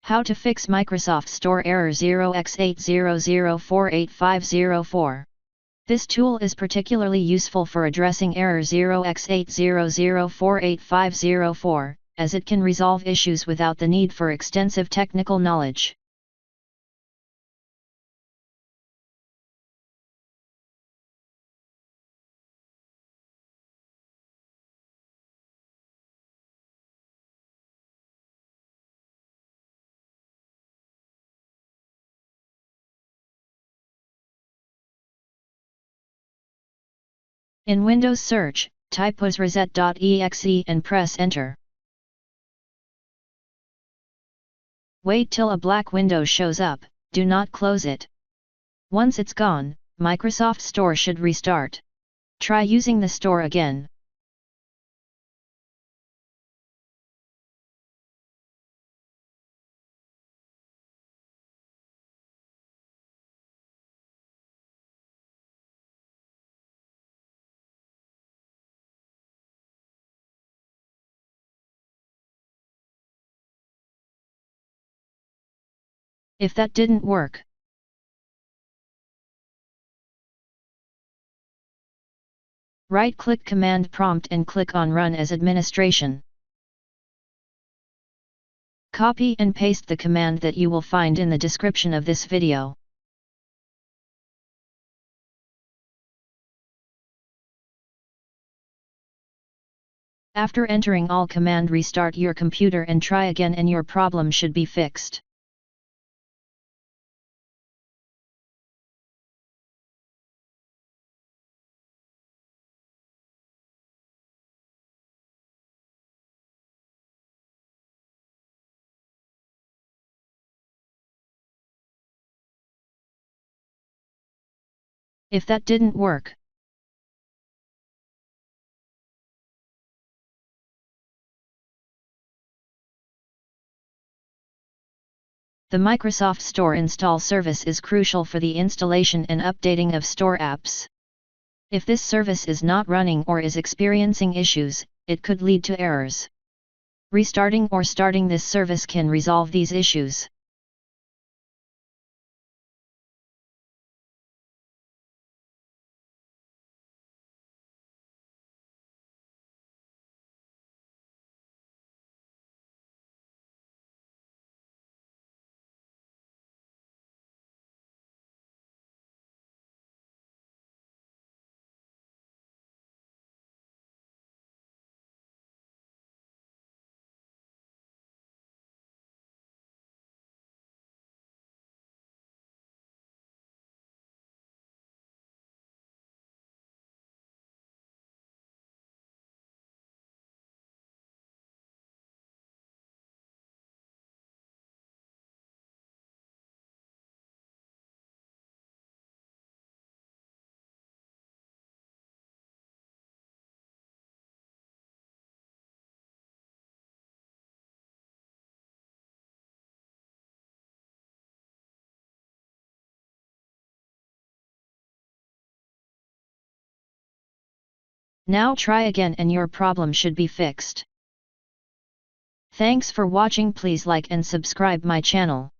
How to fix Microsoft Store error 0x80048504. This tool is particularly useful for addressing error 0x80048504, as it can resolve issues without the need for extensive technical knowledge. In Windows Search, type wasreset.exe and press Enter. Wait till a black window shows up, do not close it. Once it's gone, Microsoft Store should restart. Try using the store again. If that didn't work, right-click Command Prompt and click on Run as Administration. Copy and paste the command that you will find in the description of this video. After entering all command, restart your computer and try again and your problem should be fixed. If that didn't work, the Microsoft Store install service is crucial for the installation and updating of Store apps. If this service is not running or is experiencing issues, it could lead to errors. Restarting or starting this service can resolve these issues. Now try again and your problem should be fixed. Thanks for watching. Please like and subscribe my channel.